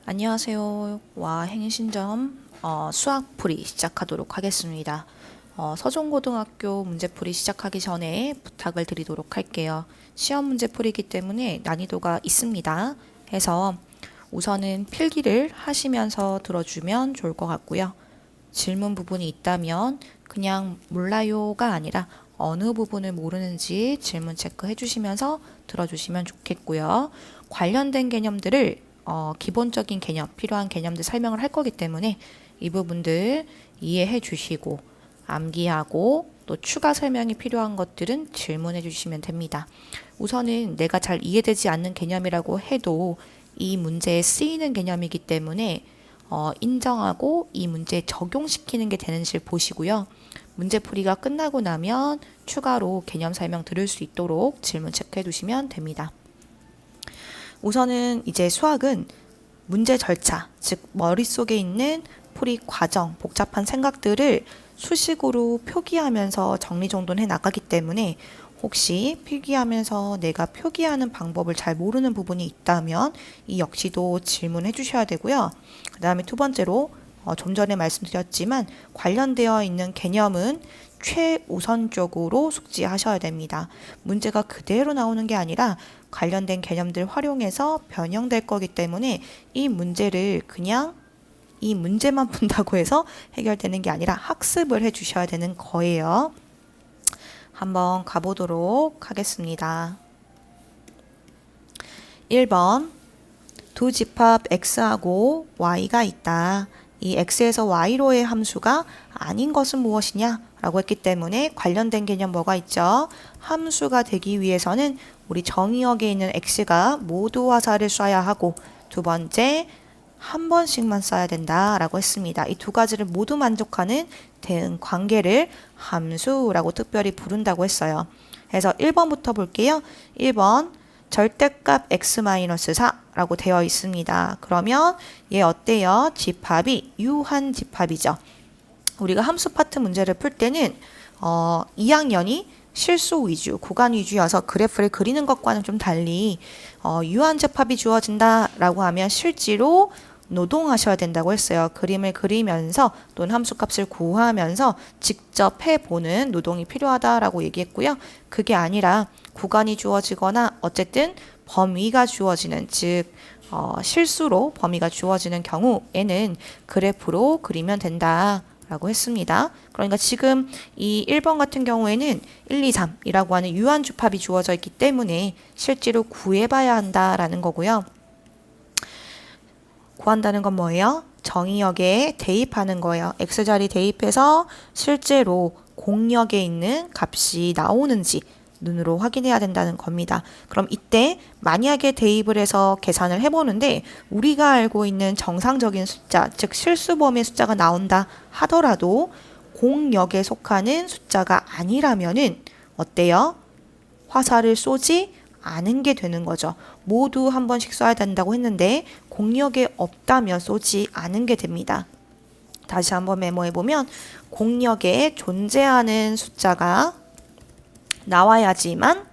안녕하세요. 와 행신점 수학풀이 시작하도록 하겠습니다. 서종고등학교 문제풀이 시작하기 전에 부탁을 드리도록 할게요. 시험 문제풀이기 때문에 난이도가 있습니다. 해서 우선은 필기를 하시면서 들어주면 좋을 것 같고요. 질문 부분이 있다면 그냥 몰라요가 아니라 어느 부분을 모르는지 질문 체크해 주시면서 들어주시면 좋겠고요. 관련된 개념들을 기본적인 개념, 필요한 개념들 설명을 할 거기 때문에 이 부분들 이해해 주시고 암기하고 또 추가 설명이 필요한 것들은 질문해 주시면 됩니다. 우선은 내가 잘 이해되지 않는 개념이라고 해도 이 문제에 쓰이는 개념이기 때문에 인정하고 이 문제에 적용시키는 게 되는지를 보시고요. 문제풀이가 끝나고 나면 추가로 개념 설명 들을 수 있도록 질문 체크해 두시면 됩니다. 우선은 이제 수학은 문제 절차, 즉 머릿속에 있는 풀이 과정, 복잡한 생각들을 수식으로 표기하면서 정리정돈해 나가기 때문에 혹시 필기하면서 내가 표기하는 방법을 잘 모르는 부분이 있다면 이 역시도 질문해 주셔야 되고요. 그 다음에 두 번째로 좀 전에 말씀드렸지만 관련되어 있는 개념은 최우선적으로 숙지하셔야 됩니다. 문제가 그대로 나오는 게 아니라 관련된 개념들 활용해서 변형될 거기 때문에 이 문제를 그냥 이 문제만 푼다고 해서 해결되는 게 아니라 학습을 해 주셔야 되는 거예요. 한번 가보도록 하겠습니다. 1번 두 집합 x하고 y가 있다. 이 x에서 y로의 함수가 아닌 것은 무엇이냐? 라고 했기 때문에 관련된 개념 뭐가 있죠? 함수가 되기 위해서는 우리 정의역에 있는 x가 모두 화살을 쏴야 하고 두 번째 한 번씩만 써야 된다라고 했습니다. 이 두 가지를 모두 만족하는 대응 관계를 함수라고 특별히 부른다고 했어요. 그래서 1번부터 볼게요. 1번 절대값 x-4라고 되어 있습니다. 그러면 얘 어때요? 집합이 유한 집합이죠. 우리가 함수 파트 문제를 풀 때는 2학년이 실수 위주, 구간 위주여서 그래프를 그리는 것과는 좀 달리 유한 집합이 주어진다라고 하면 실제로 노동하셔야 된다고 했어요. 그림을 그리면서 또는 함수값을 구하면서 직접 해보는 노동이 필요하다라고 얘기했고요. 그게 아니라 구간이 주어지거나 어쨌든 범위가 주어지는 즉 실수로 범위가 주어지는 경우에는 그래프로 그리면 된다. 라고 했습니다. 그러니까 지금 이 1번 같은 경우에는 1, 2, 3이라고 하는 유한집합이 주어져 있기 때문에 실제로 구해봐야 한다라는 거고요. 구한다는 건 뭐예요? 정의역에 대입하는 거예요. x자리 대입해서 실제로 공역에 있는 값이 나오는지 눈으로 확인해야 된다는 겁니다. 그럼 이때 만약에 대입을 해서 계산을 해보는데 우리가 알고 있는 정상적인 숫자, 즉 실수범위의 숫자가 나온다 하더라도 공역에 속하는 숫자가 아니라면은 어때요? 화살을 쏘지 않은 게 되는 거죠. 모두 한 번씩 쏴야 된다고 했는데 공역에 없다면 쏘지 않은 게 됩니다. 다시 한번 메모해보면 공역에 존재하는 숫자가 나와야지만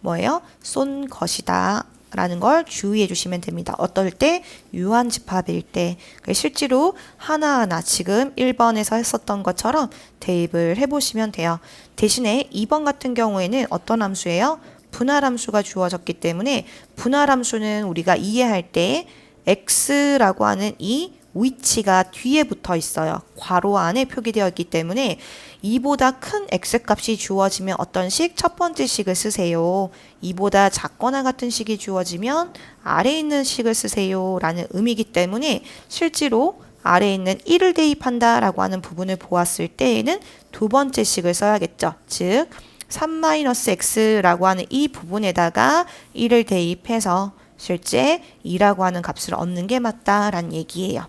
뭐예요? 쏜 것이다 라는 걸 주의해 주시면 됩니다. 어떨 때? 유한집합일 때. 실제로 하나하나 지금 1번에서 했었던 것처럼 대입을 해보시면 돼요. 대신에 2번 같은 경우에는 어떤 함수예요? 분할함수가 주어졌기 때문에 분할함수는 우리가 이해할 때 x라고 하는 이 위치가 뒤에 붙어 있어요. 괄호 안에 표기되어 있기 때문에 2보다 큰 x값이 주어지면 어떤 식? 첫 번째 식을 쓰세요. 2보다 작거나 같은 식이 주어지면 아래에 있는 식을 쓰세요 라는 의미이기 때문에 실제로 아래에 있는 1을 대입한다 라고 하는 부분을 보았을 때에는 두 번째 식을 써야겠죠. 즉 3-x라고 하는 이 부분에다가 1을 대입해서 실제 2라고 하는 값을 얻는 게 맞다라는 얘기예요.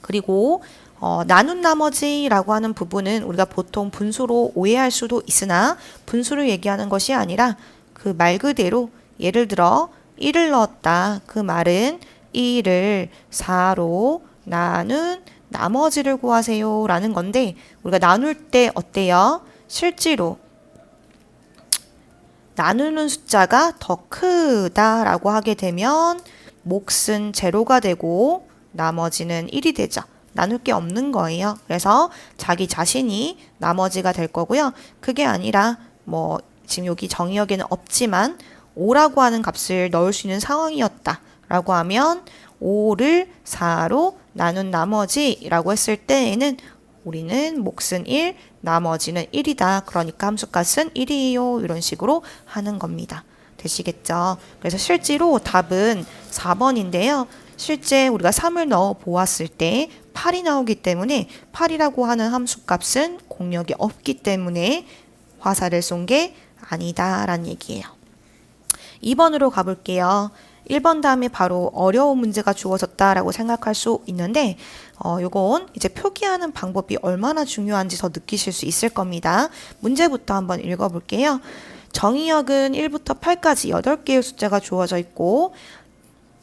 그리고 나눈 나머지라고 하는 부분은 우리가 보통 분수로 오해할 수도 있으나 분수를 얘기하는 것이 아니라 그 말 그대로 예를 들어 1을 넣었다. 그 말은 1을 4로 나눈 나머지를 구하세요 라는 건데 우리가 나눌 때 어때요? 실제로 나누는 숫자가 더 크다라고 하게 되면 몫은 제로가 되고 나머지는 1이 되죠. 나눌 게 없는 거예요. 그래서 자기 자신이 나머지가 될 거고요. 그게 아니라 뭐 지금 여기 정의역에는 없지만 5라고 하는 값을 넣을 수 있는 상황이었다 라고 하면 5를 4로 나눈 나머지라고 했을 때에는 우리는 몫은 1, 나머지는 1이다. 그러니까 함수값은 1이에요. 이런 식으로 하는 겁니다. 되시겠죠? 그래서 실제로 답은 4번인데요. 실제 우리가 3을 넣어 보았을 때 8이 나오기 때문에 8이라고 하는 함수값은 공역이 없기 때문에 화살을 쏜 게 아니다 라는 얘기예요. 2번으로 가볼게요. 1번 다음에 바로 어려운 문제가 주어졌다라고 생각할 수 있는데 요건 이제 표기하는 방법이 얼마나 중요한지 더 느끼실 수 있을 겁니다. 문제부터 한번 읽어볼게요. 정의역은 1부터 8까지 8개의 숫자가 주어져 있고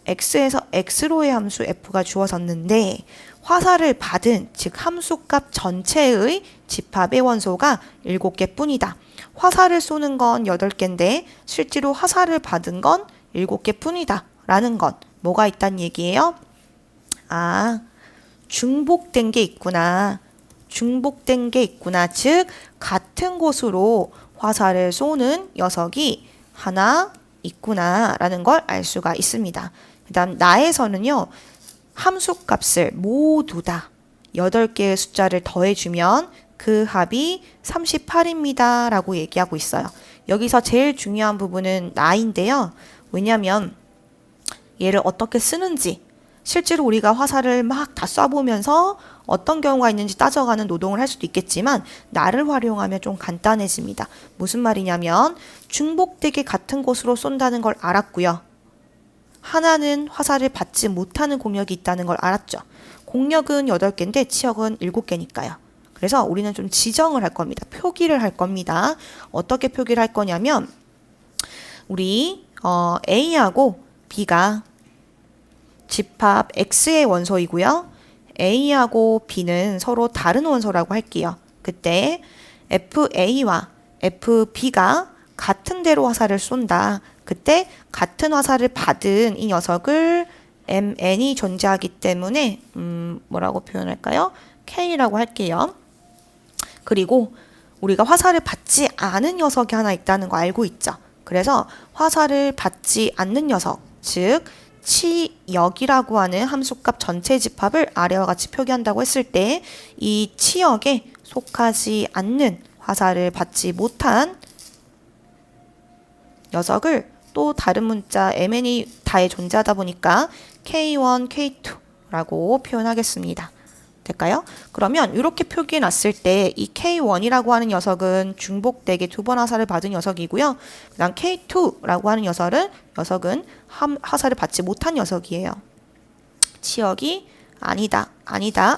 x에서 x로의 함수 f가 주어졌는데 화살을 받은 즉 함수값 전체의 집합의 원소가 7개 뿐이다. 화살을 쏘는 건 8개인데 실제로 화살을 받은 건 7개 뿐이다 라는 건 뭐가 있다는 얘기예요? 아, 중복된 게 있구나. 중복된 게 있구나. 즉 같은 곳으로 화살을 쏘는 녀석이 하나 있구나 라는 걸 알 수가 있습니다. 그 다음 나에서는요. 함수값을 모두 다 8개의 숫자를 더해주면 그 합이 38입니다 라고 얘기하고 있어요. 여기서 제일 중요한 부분은 나인데요. 왜냐하면 얘를 어떻게 쓰는지 실제로 우리가 화살을 막 다 쏴보면서 어떤 경우가 있는지 따져가는 노동을 할 수도 있겠지만 나를 활용하면 좀 간단해집니다. 무슨 말이냐면 중복되게 같은 곳으로 쏜다는 걸 알았고요. 하나는 화살을 받지 못하는 공역이 있다는 걸 알았죠. 공역은 8개인데 치역은 7개니까요. 그래서 우리는 좀 지정을 할 겁니다. 표기를 할 겁니다. 어떻게 표기를 할 거냐면 우리 A하고 B가 집합 X의 원소이고요. A하고 B는 서로 다른 원소라고 할게요. 그때 FA와 FB가 같은 대로 화살을 쏜다. 그때 같은 화살을 받은 이 녀석을 MN이 존재하기 때문에 뭐라고 표현할까요? K라고 할게요. 그리고 우리가 화살을 받지 않은 녀석이 하나 있다는 거 알고 있죠. 그래서 화살을 받지 않는 녀석, 즉 치역이라고 하는 함수값 전체 집합을 아래와 같이 표기한다고 했을 때 이 치역에 속하지 않는 화살을 받지 못한 녀석을 또 다른 문자 MN이 다에 존재하다 보니까 K1, K2라고 표현하겠습니다. 될까요? 그러면 이렇게 표기해 놨을 때 이 K1이라고 하는 녀석은 중복되게 2번 화살을 받은 녀석이고요. 그 다음 K2라고 하는 녀석은 화살을 받지 못한 녀석이에요. 치역이 아니다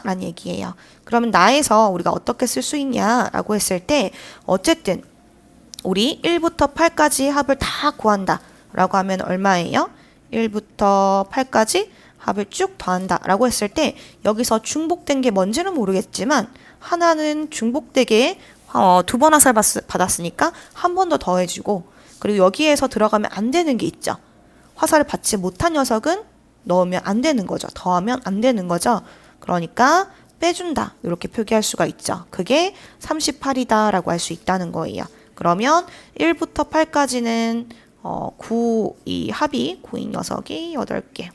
라는 얘기예요. 그러면 나에서 우리가 어떻게 쓸 수 있냐라고 했을 때 어쨌든 우리 1부터 8까지 합을 다 구한다 라고 하면 얼마예요? 1부터 8까지 합을 쭉 더한다 라고 했을 때 여기서 중복된 게 뭔지는 모르겠지만 하나는 중복되게 2번 화살 받았으니까 한 번 더 더해주고 그리고 여기에서 들어가면 안 되는 게 있죠. 화살을 받지 못한 녀석은 넣으면 안 되는 거죠. 더하면 안 되는 거죠. 그러니까 빼준다 이렇게 표기할 수가 있죠. 그게 38이다 라고 할 수 있다는 거예요. 그러면 1부터 8까지는 9, 이 합이 9인 녀석이 8개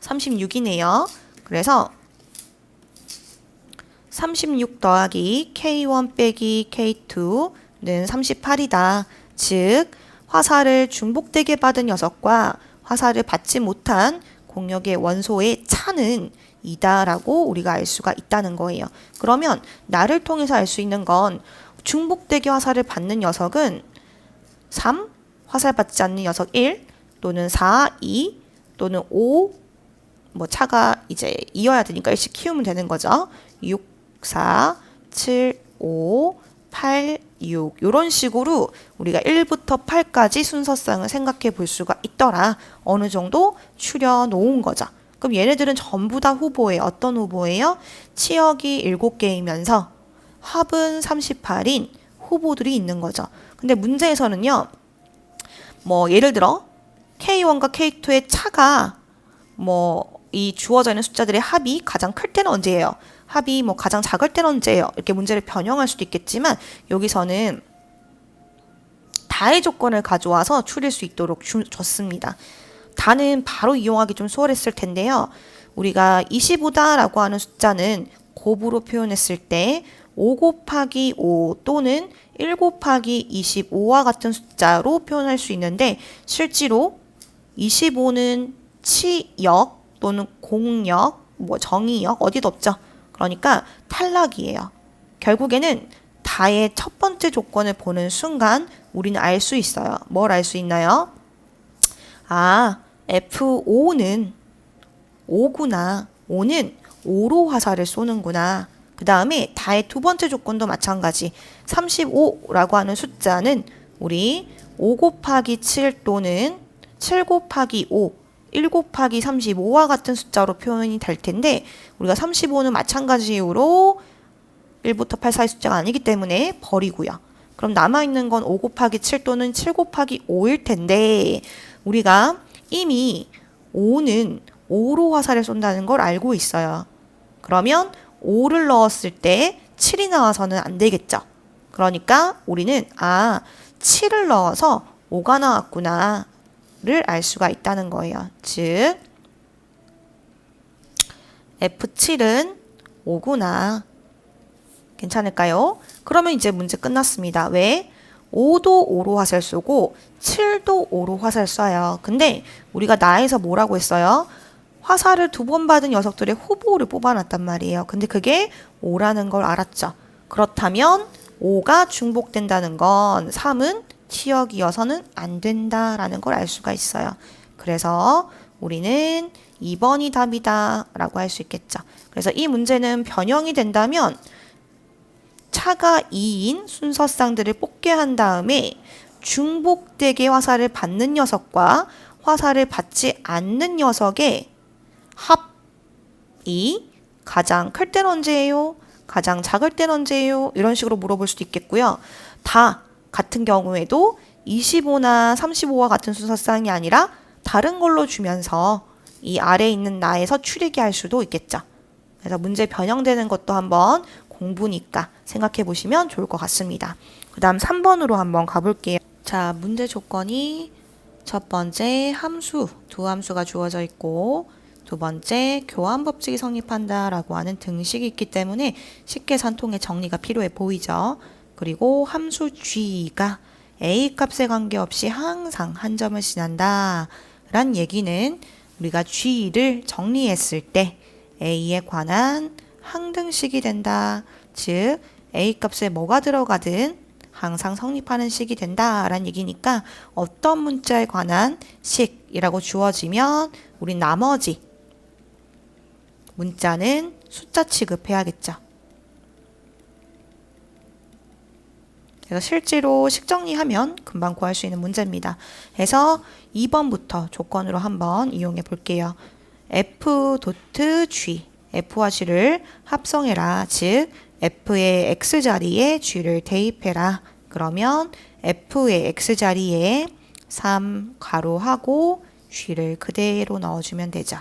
36이네요. 그래서 36 더하기 K1 빼기 K2는 38이다. 즉 화살을 중복되게 받은 녀석과 화살을 받지 못한 공역의 원소의 차는 2다라고 우리가 알 수가 있다는 거예요. 그러면 나를 통해서 알 수 있는 건 중복되게 화살을 받는 녀석은 3, 화살 받지 않는 녀석 1, 또는 4, 2, 또는 5, 뭐 차가 이제 이어야 되니까 1씩 키우면 되는 거죠. 6, 4, 7, 5, 8, 6 이런 식으로 우리가 1부터 8까지 순서상을 생각해 볼 수가 있더라. 어느 정도 추려 놓은 거죠. 그럼 얘네들은 전부 다 후보예요. 어떤 후보예요? 치역이 7개이면서 합은 38인 후보들이 있는 거죠. 근데 문제에서는요. 뭐 예를 들어 K1과 K2의 차가 이 주어져 있는 숫자들의 합이 가장 클 때는 언제예요? 합이 가장 작을 때는 언제예요? 이렇게 문제를 변형할 수도 있겠지만 여기서는 다의 조건을 가져와서 추릴 수 있도록 줬습니다. 다는 바로 이용하기 좀 수월했을 텐데요. 우리가 25다라고 하는 숫자는 곱으로 표현했을 때 5 곱하기 5 또는 1 곱하기 25와 같은 숫자로 표현할 수 있는데 실제로 25는 치역 또는 공역, 정의역 어디도 없죠. 그러니까 탈락이에요. 결국에는 다의 첫 번째 조건을 보는 순간 우리는 알 수 있어요. 뭘 알 수 있나요? 아, F5는 5구나. 5는 5로 화살을 쏘는구나. 그 다음에 다의 두 번째 조건도 마찬가지. 35라고 하는 숫자는 우리 5 곱하기 7 또는 7 곱하기 5, 1 곱하기 35와 같은 숫자로 표현이 될 텐데 우리가 35는 마찬가지 이유로 1부터 8 사이 숫자가 아니기 때문에 버리고요. 그럼 남아있는 건 5 곱하기 7 또는 7 곱하기 5일 텐데 우리가 이미 5는 5로 화살을 쏜다는 걸 알고 있어요. 그러면 5를 넣었을 때 7이 나와서는 안 되겠죠. 그러니까 우리는 7을 넣어서 5가 나왔구나 를 알 수가 있다는 거예요. 즉 F7은 5구나. 괜찮을까요? 그러면 이제 문제 끝났습니다. 왜? 5도 5로 화살 쏘고 7도 5로 화살 쏴요. 근데 우리가 나에서 뭐라고 했어요? 화살을 2번 받은 녀석들의 후보를 뽑아놨단 말이에요. 근데 그게 5라는 걸 알았죠. 그렇다면 5가 중복된다는 건 3은 치역이어서는 안 된다라는 걸 알 수가 있어요. 그래서 우리는 2번이 답이다 라고 할 수 있겠죠. 그래서 이 문제는 변형이 된다면 차가 2인 순서쌍들을 뽑게 한 다음에 중복되게 화살을 받는 녀석과 화살을 받지 않는 녀석의 합이 가장 클 때는 언제예요? 가장 작을 때는 언제예요? 이런 식으로 물어볼 수도 있겠고요. 다 같은 경우에도 25나 35와 같은 순서쌍이 아니라 다른 걸로 주면서 이 아래에 있는 나에서 추리게 할 수도 있겠죠. 그래서 문제 변형되는 것도 한번 공부니까 생각해 보시면 좋을 것 같습니다. 그 다음 3번으로 한번 가볼게요. 자, 문제 조건이 첫 번째 함수, 두 함수가 주어져 있고 두 번째 교환 법칙이 성립한다 라고 하는 등식이 있기 때문에 쉽게 산통의 정리가 필요해 보이죠. 그리고 함수 g가 a 값에 관계없이 항상 한 점을 지난다 란 얘기는 우리가 g를 정리했을 때 a에 관한 항등식이 된다. 즉 a 값에 뭐가 들어가든 항상 성립하는 식이 된다라는 얘기니까 어떤 문자에 관한 식이라고 주어지면 우리 나머지 문자는 숫자 취급해야겠죠. 그래서 실제로 식 정리하면 금방 구할 수 있는 문제입니다. 그래서 2번부터 조건으로 한번 이용해 볼게요. f.g f와 g를 합성해라. 즉 f의 x자리에 g를 대입해라. 그러면 f의 x자리에 3 가로하고 g를 그대로 넣어주면 되죠.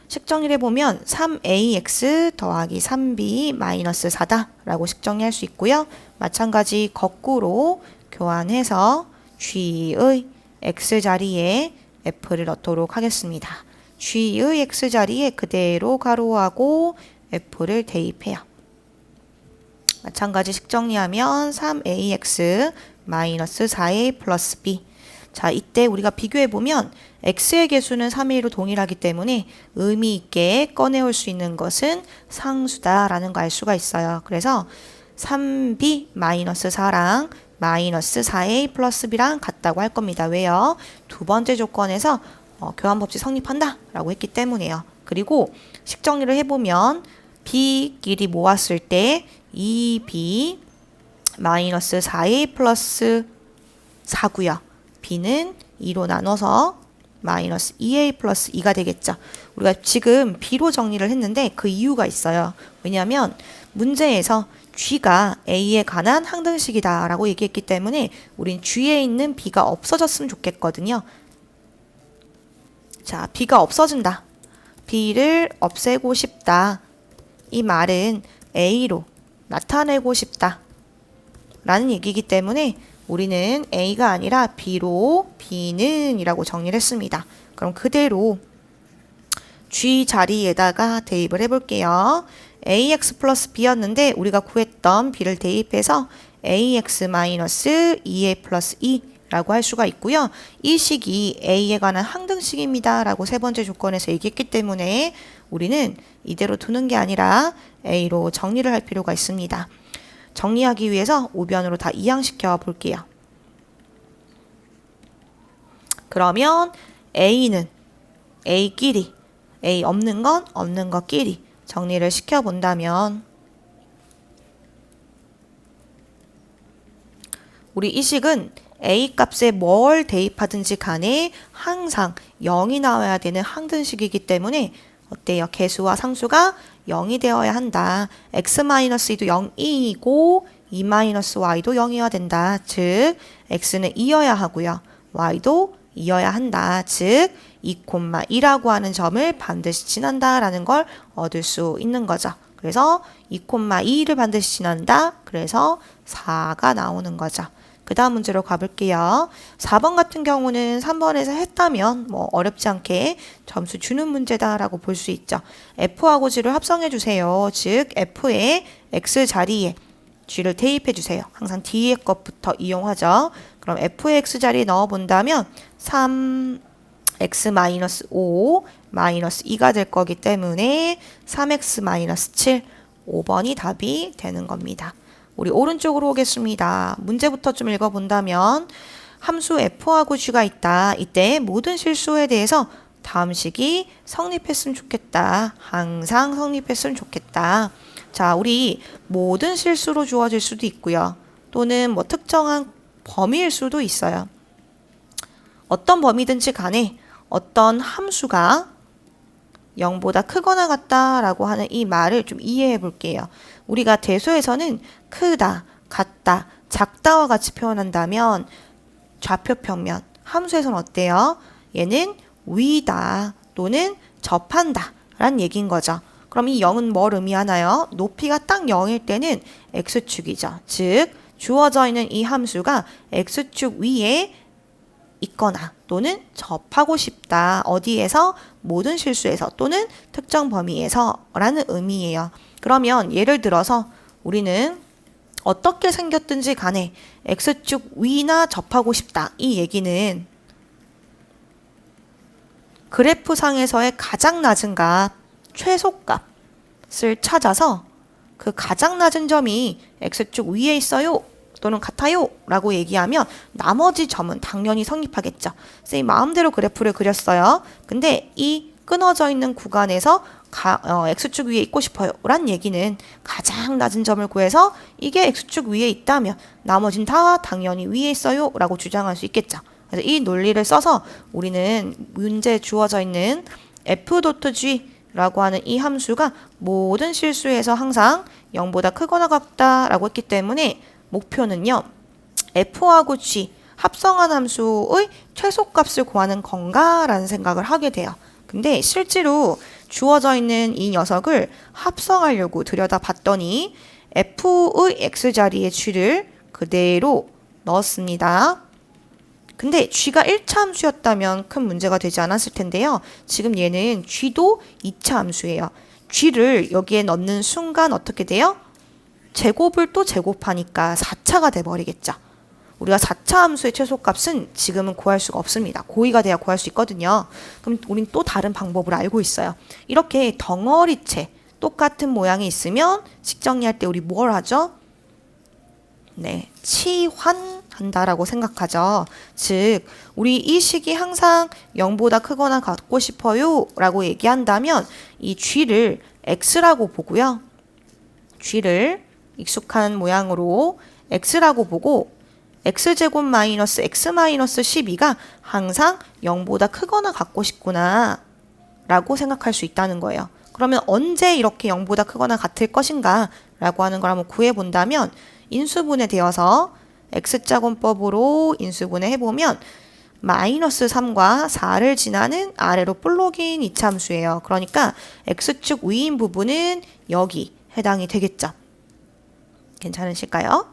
식정리를 해보면 3ax 더하기 3b 마이너스 4다 라고 식정리할 수 있고요. 마찬가지 거꾸로 교환해서 g의 x자리에 f를 넣도록 하겠습니다. g의 x자리에 그대로 가로하고 f를 대입해요. 마찬가지 식정리하면 3ax 마이너스 4a 플러스 b. 자, 이때 우리가 비교해보면 x의 개수는 3a 로 동일하기 때문에 의미 있게 꺼내올 수 있는 것은 상수다라는 거 알 수가 있어요. 그래서 3b 마이너스 4랑 마이너스 4a 플러스 b랑 같다고 할 겁니다. 왜요? 두 번째 조건에서 교환법칙 성립한다 라고 했기 때문에요. 그리고 식정리를 해보면 b끼리 모았을 때 2b 마이너스 4a 플러스 4고요. b는 2로 나눠서 마이너스 2a 플러스 2가 되겠죠. 우리가 지금 b로 정리를 했는데 그 이유가 있어요. 왜냐하면 문제에서 g가 a에 관한 항등식이다 라고 얘기했기 때문에 우린 g에 있는 b가 없어졌으면 좋겠거든요. 자, b가 없어진다. b를 없애고 싶다. 이 말은 a로 나타내고 싶다 라는 얘기이기 때문에 우리는 a가 아니라 b로 b는 이라고 정리를 했습니다. 그럼 그대로 g 자리에다가 대입을 해볼게요. ax 플러스 b였는데 우리가 구했던 b를 대입해서 ax 마이너스 2a 플러스 2라고 할 수가 있고요. 이 식이 a에 관한 항등식입니다 라고 세 번째 조건에서 얘기했기 때문에 우리는 이대로 두는 게 아니라 a로 정리를 할 필요가 있습니다. 정리하기 위해서 우변으로 다 이항시켜 볼게요. 그러면 a는 a끼리, a 없는 건 없는 것끼리 정리를 시켜본다면 우리 이 식은 a 값에 뭘 대입하든지 간에 항상 0이 나와야 되는 항등식이기 때문에 어때요? 개수와 상수가 0이 되어야 한다. x-2도 0이고 2-y도 0이어야 된다. 즉 x는 2여야 하고요. y도 2여야 한다. 즉 2,2라고 하는 점을 반드시 지난다라는 걸 얻을 수 있는 거죠. 그래서 2,2를 반드시 지난다. 그래서 4가 나오는 거죠. 그 다음 문제로 가볼게요. 4번 같은 경우는 3번에서 했다면 뭐 어렵지 않게 점수 주는 문제다라고 볼 수 있죠. F하고 G를 합성해 주세요. 즉 F의 X 자리에 G를 대입해 주세요. 항상 뒤에 것부터 이용하죠. 그럼 F의 X 자리에 넣어본다면 3x-5 마이너스 2가 될 거기 때문에 3x-7 5번이 답이 되는 겁니다. 우리 오른쪽으로 오겠습니다. 문제부터 좀 읽어본다면 함수 f하고 g가 있다. 이때 모든 실수에 대해서 다음 식이 성립했으면 좋겠다. 항상 성립했으면 좋겠다. 자, 우리 모든 실수로 주어질 수도 있고요. 또는 뭐 특정한 범위일 수도 있어요. 어떤 범위든지 간에 어떤 함수가 0보다 크거나 같다라고 하는 이 말을 좀 이해해 볼게요. 우리가 대소에서는 크다, 같다, 작다와 같이 표현한다면 좌표 평면, 함수에서는 어때요? 얘는 위다 또는 접한다 라는 얘기인 거죠. 그럼 이 0은 뭘 의미하나요? 높이가 딱 0일 때는 x축이죠. 즉 주어져 있는 이 함수가 x축 위에 있거나 또는 접하고 싶다. 어디에서? 모든 실수에서 또는 특정 범위에서 라는 의미예요. 그러면 예를 들어서 우리는 어떻게 생겼든지 간에 x축 위나 접하고 싶다. 이 얘기는 그래프상에서의 가장 낮은 값, 최소값을 찾아서 그 가장 낮은 점이 x축 위에 있어요. 또는 같아요 라고 얘기하면 나머지 점은 당연히 성립하겠죠. 쌤이 마음대로 그래프를 그렸어요. 근데 이 끊어져 있는 구간에서 x축 위에 있고 싶어요 란 얘기는 가장 낮은 점을 구해서 이게 x축 위에 있다면 나머진 다 당연히 위에 있어요 라고 주장할 수 있겠죠. 그래서 이 논리를 써서 우리는 문제에 주어져 있는 f.g 라고 하는 이 함수가 모든 실수에서 항상 0보다 크거나 같다라고 했기 때문에 목표는요. f하고 g 합성한 함수의 최소값을 구하는 건가라는 생각을 하게 돼요. 근데 실제로 주어져 있는 이 녀석을 합성하려고 들여다봤더니 f의 x자리에 g를 그대로 넣었습니다. 근데 g가 1차 함수였다면 큰 문제가 되지 않았을 텐데요. 지금 얘는 g도 2차 함수예요. g를 여기에 넣는 순간 어떻게 돼요? 제곱을 또 제곱하니까 4차가 돼버리겠죠. 우리가 4차 함수의 최소값은 지금은 구할 수가 없습니다. 고2가 돼야 구할 수 있거든요. 그럼 우린 또 다른 방법을 알고 있어요. 이렇게 덩어리째 똑같은 모양이 있으면 식 정리할 때 우리 뭘 하죠? 네, 치환한다라고 생각하죠. 즉, 우리 이 식이 항상 0보다 크거나 같고 싶어요 라고 얘기한다면 이 g를 x라고 보고요. g를 익숙한 모양으로 x라고 보고 x제곱 마이너스 x 마이너스 12가 항상 0보다 크거나 같고 싶구나 라고 생각할 수 있다는 거예요. 그러면 언제 이렇게 0보다 크거나 같을 것인가 라고 하는 걸 한번 구해본다면 인수분해 되어서 x자공법으로 인수분해 해보면 마이너스 3과 4를 지나는 아래로 볼록인 이차함수예요. 그러니까 x축 위인 부분은 여기 해당이 되겠죠. 괜찮으실까요?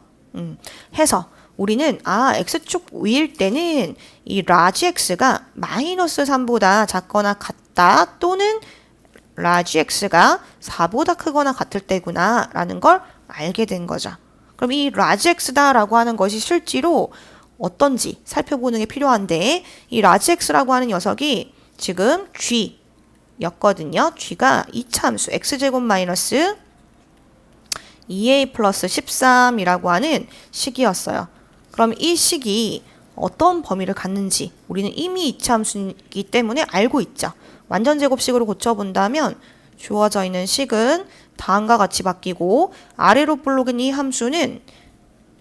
해서 우리는 x축 위일 때는 이 라지 x가 마이너스 3보다 작거나 같다 또는 라지 x가 4보다 크거나 같을 때구나 라는 걸 알게 된 거죠. 그럼 이 라지 x다 라고 하는 것이 실제로 어떤지 살펴보는 게 필요한데 이 라지 x라고 하는 녀석이 지금 g 였거든요. g가 이차함수 x제곱 마이너스 2a 플러스 13이라고 하는 식이었어요. 그럼 이 식이 어떤 범위를 갖는지 우리는 이미 이차함수이기 때문에 알고 있죠. 완전 제곱식으로 고쳐본다면 주어져 있는 식은 다음과 같이 바뀌고 아래로 볼록인 이 함수는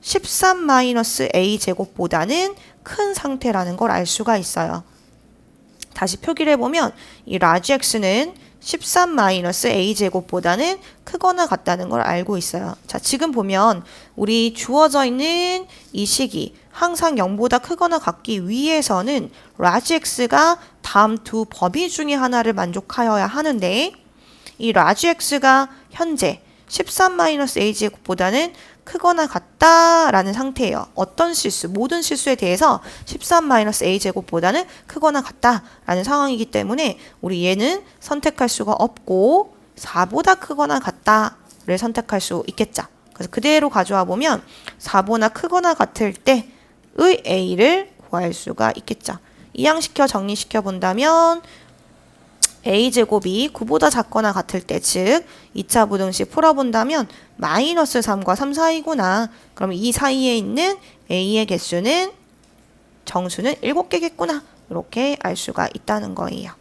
13-a 제곱보다는 큰 상태라는 걸 알 수가 있어요. 다시 표기를 해보면 이 라지 x는 13-a 제곱보다는 크거나 같다는 걸 알고 있어요. 자, 지금 보면 우리 주어져 있는 이 식이 항상 0보다 크거나 같기 위해서는 라지 x가 다음 두 범위 중에 하나를 만족하여야 하는데 이 라지 x가 현재 13-a 제곱보다는 크거나 같다라는 상태예요. 어떤 실수, 모든 실수에 대해서 13-a 제곱보다는 크거나 같다라는 상황이기 때문에 우리 얘는 선택할 수가 없고 4보다 크거나 같다를 선택할 수 있겠죠. 그래서 그대로 가져와 보면 4보다 크거나 같을 때의 a를 구할 수가 있겠죠. 이항시켜 정리시켜 본다면 a제곱이 9보다 작거나 같을 때, 즉 2차 부등식 풀어본다면 마이너스 3과 3 사이구나. 그럼 이 사이에 있는 a의 개수는 정수는 7개겠구나. 이렇게 알 수가 있다는 거예요.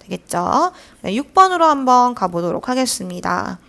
되겠죠? 6번으로 한번 가보도록 하겠습니다.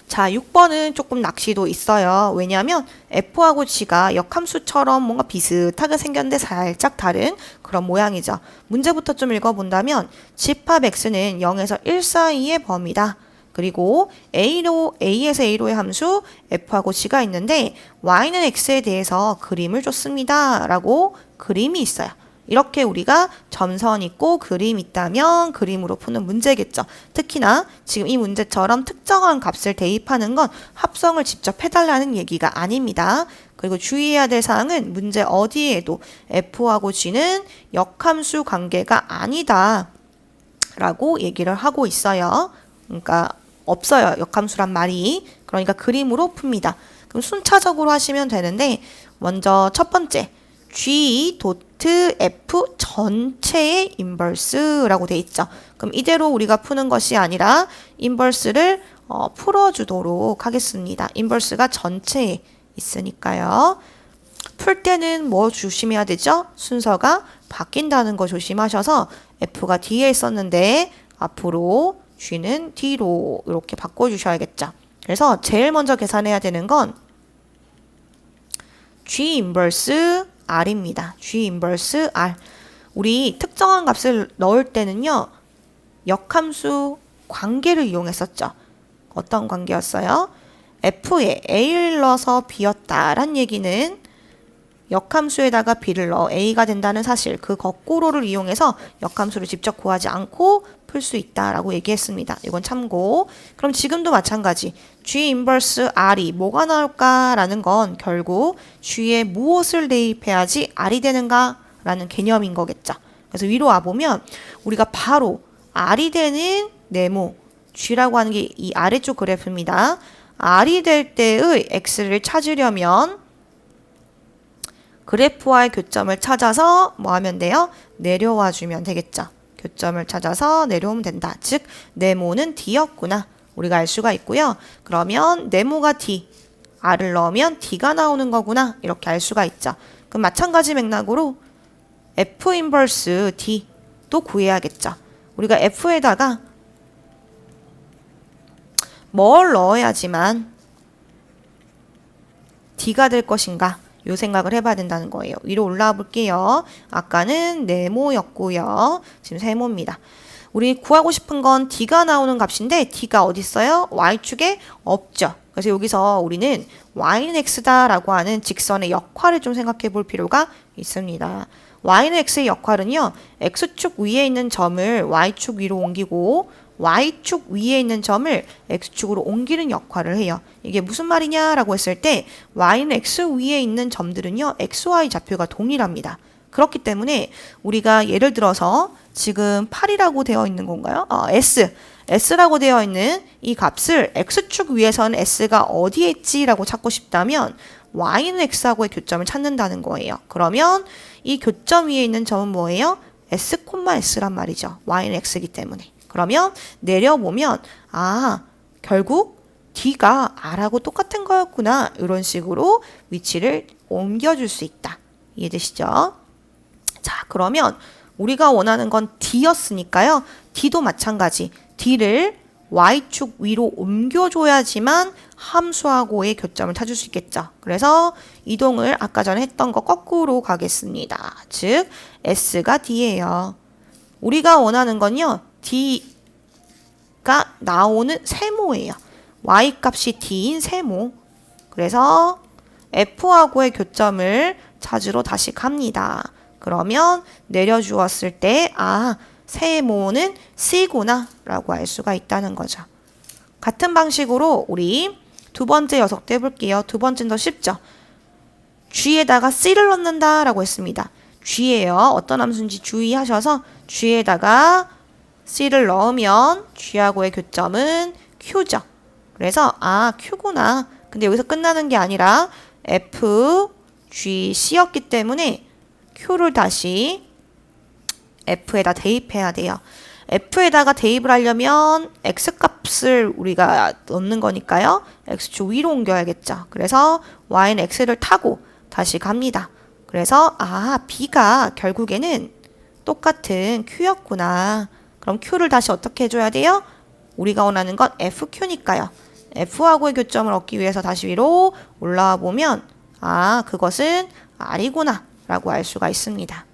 자, 6번은 조금 낚시도 있어요. 왜냐하면 F하고 G가 역함수처럼 뭔가 비슷하게 생겼는데 살짝 다른 그런 모양이죠. 문제부터 좀 읽어본다면 집합 X는 0에서 1 사이의 범위다. 그리고 A에서 A로의 함수 F하고 G가 있는데 Y는 X에 대해서 그림을 줬습니다. 라고 그림이 있어요. 이렇게 우리가 점선 있고 그림 있다면 그림으로 푸는 문제겠죠. 특히나 지금 이 문제처럼 특정한 값을 대입하는 건 합성을 직접 해달라는 얘기가 아닙니다. 그리고 주의해야 될 사항은 문제 어디에도 F하고 G는 역함수 관계가 아니다 라고 얘기를 하고 있어요. 그러니까 없어요. 역함수란 말이. 그러니까 그림으로 풉니다. 그럼 순차적으로 하시면 되는데 먼저 첫 번째 G 도트 F 전체의 인버스라고 돼 있죠. 그럼 이대로 우리가 푸는 것이 아니라 인버스를 풀어주도록 하겠습니다. 인버스가 전체에 있으니까요. 풀 때는 뭐 조심해야 되죠? 순서가 바뀐다는 거 조심하셔서 F가 뒤에 있었는데 앞으로 G는 뒤로 이렇게 바꿔주셔야겠죠. 그래서 제일 먼저 계산해야 되는 건 G 인버스 R입니다. G 인버스 R. 우리 특정한 값을 넣을 때는요. 역함수 관계를 이용했었죠. 어떤 관계였어요? F에 A를 넣어서 B였다란 얘기는 역함수에다가 B를 넣어 A가 된다는 사실, 그 거꾸로를 이용해서 역함수를 직접 구하지 않고 풀 수 있다라고 얘기했습니다. 이건 참고. 그럼 지금도 마찬가지. G 인버스 R이 뭐가 나올까라는 건 결국 G에 무엇을 대입해야지 R이 되는가 라는 개념인 거겠죠. 그래서 위로 와보면 우리가 바로 R이 되는 네모, G라고 하는 게 이 아래쪽 그래프입니다. R이 될 때의 X를 찾으려면 그래프와의 교점을 찾아서 뭐 하면 돼요? 내려와 주면 되겠죠. 교점을 찾아서 내려오면 된다. 즉 네모는 D였구나. 우리가 알 수가 있고요. 그러면 네모가 D, R을 넣으면 D가 나오는 거구나. 이렇게 알 수가 있죠. 그럼 마찬가지 맥락으로 F 인버스 D도 구해야겠죠. 우리가 F에다가 뭘 넣어야지만 D가 될 것인가? 요 생각을 해봐야 된다는 거예요. 위로 올라와 볼게요. 아까는 네모였고요. 지금 세모입니다. 우리 구하고 싶은 건 D가 나오는 값인데 D가 어디 있어요? Y축에 없죠. 그래서 여기서 우리는 Y는 X다 라고 하는 직선의 역할을 좀 생각해 볼 필요가 있습니다. Y는 X의 역할은요. X축 위에 있는 점을 Y축 위로 옮기고 Y축 위에 있는 점을 X축으로 옮기는 역할을 해요. 이게 무슨 말이냐라고 했을 때 Y는 X 위에 있는 점들은요. XY 좌표가 동일합니다. 그렇기 때문에 우리가 예를 들어서 지금 8이라고 되어 있는 건가요? S라고 되어 있는 이 값을 X축 위에서는 S가 어디에 있지라고 찾고 싶다면 Y는 X하고의 교점을 찾는다는 거예요. 그러면 이 교점 위에 있는 점은 뭐예요? S,S란 말이죠. Y는 X이기 때문에. 그러면 내려보면 결국 D가 R하고 똑같은 거였구나. 이런 식으로 위치를 옮겨줄 수 있다. 이해되시죠? 자, 그러면 우리가 원하는 건 D였으니까요. D도 마찬가지. D를 Y축 위로 옮겨줘야지만 함수하고의 교점을 찾을 수 있겠죠. 그래서 이동을 아까 전에 했던 거 거꾸로 가겠습니다. 즉, S가 D예요. 우리가 원하는 건요. D가 나오는 세모예요. Y 값이 D인 세모. 그래서 F하고의 교점을 찾으러 다시 갑니다. 그러면 내려주었을 때 세모는 C구나 라고 알 수가 있다는 거죠. 같은 방식으로 우리 두 번째 녀석도 해볼게요. 두 번째는 더 쉽죠. G에다가 C를 넣는다 라고 했습니다. G예요. 어떤 함수인지 주의하셔서 G에다가 C를 넣으면 G하고의 교점은 Q죠. 그래서 Q구나. 근데 여기서 끝나는 게 아니라 F, G, C였기 때문에 Q를 다시 F에다 대입해야 돼요. F에다가 대입을 하려면 X값을 우리가 넣는 거니까요. X축 위로 옮겨야겠죠. 그래서 Y는 X를 타고 다시 갑니다. 그래서 B가 결국에는 똑같은 Q였구나. 그럼 Q를 다시 어떻게 해줘야 돼요? 우리가 원하는 건 FQ니까요. F하고의 교점을 얻기 위해서 다시 위로 올라와 보면 그것은 R이구나 라고 알 수가 있습니다.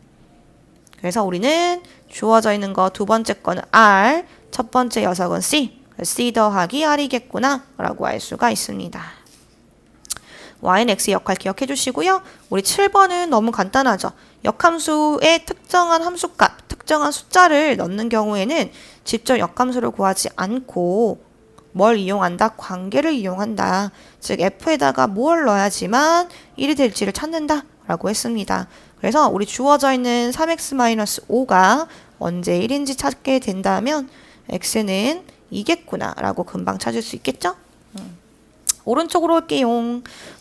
그래서 우리는 주어져 있는 거 두 번째 거는 R, 첫 번째 녀석은 C, C 더하기 R이겠구나 라고 알 수가 있습니다. Y는 X의 역할 기억해 주시고요. 우리 7번은 너무 간단하죠. 역함수의 특정한 함수값, 특정한 숫자를 넣는 경우에는 직접 역함수를 구하지 않고 뭘 이용한다? 관계를 이용한다. 즉 F에다가 뭘 넣어야지만 1이 될지를 찾는다 라고 했습니다. 그래서 우리 주어져 있는 3x-5가 언제 1인지 찾게 된다면 x는 2겠구나 라고 금방 찾을 수 있겠죠? 오른쪽으로 올게요.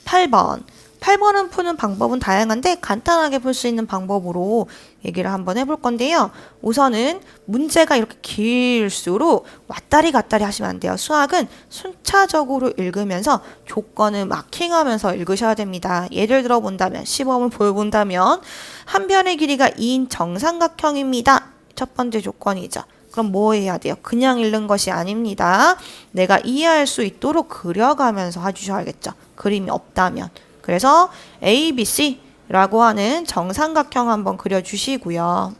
8번. 8번은 푸는 방법은 다양한데 간단하게 풀 수 있는 방법으로 얘기를 한번 해볼 건데요. 우선은 문제가 이렇게 길수록 왔다리 갔다리 하시면 안 돼요. 수학은 순차적으로 읽으면서 조건을 마킹하면서 읽으셔야 됩니다. 예를 들어 본다면, 시범을 보여본다면 한 변의 길이가 2인 정삼각형입니다. 첫 번째 조건이죠. 그럼 뭐 해야 돼요? 그냥 읽는 것이 아닙니다. 내가 이해할 수 있도록 그려가면서 해주셔야겠죠. 그림이 없다면. 그래서 ABC라고 하는 정삼각형 한번 그려주시고요.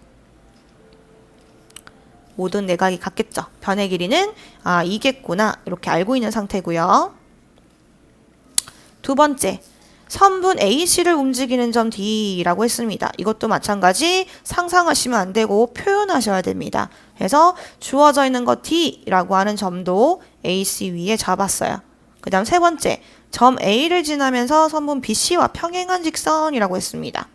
모든 내각이 같겠죠. 변의 길이는 2겠구나 이렇게 알고 있는 상태고요. 두 번째, 선분 AC를 움직이는 점 D라고 했습니다. 이것도 마찬가지 상상하시면 안 되고 표현하셔야 됩니다. 그래서 주어져 있는 것 D라고 하는 점도 AC 위에 잡았어요. 그 다음 세 번째, 점 A를 지나면서 선분 BC와 평행한 직선이라고 했습니다.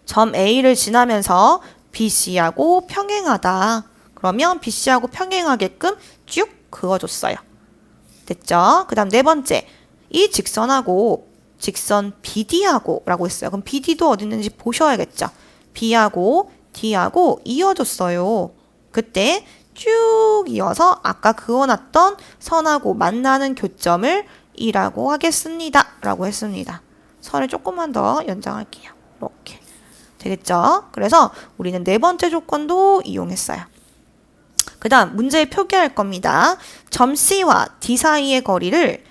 점 A를 지나면서 BC하고 평행하다. 그러면 BC하고 평행하게끔 쭉 그어줬어요. 됐죠? 그 다음 네 번째, 이 직선하고 직선 BD하고 라고 했어요. 그럼 BD도 어디 있는지 보셔야겠죠? B하고 D하고 이어줬어요. 그때 쭉 이어서 아까 그어놨던 선하고 만나는 교점을 E라고 하겠습니다. 라고 했습니다. 선을 조금만 더 연장할게요. 이렇게. 되겠죠? 그래서 우리는 네 번째 조건도 이용했어요. 그 다음 문제에 표기할 겁니다. 점 C와 D 사이의 거리를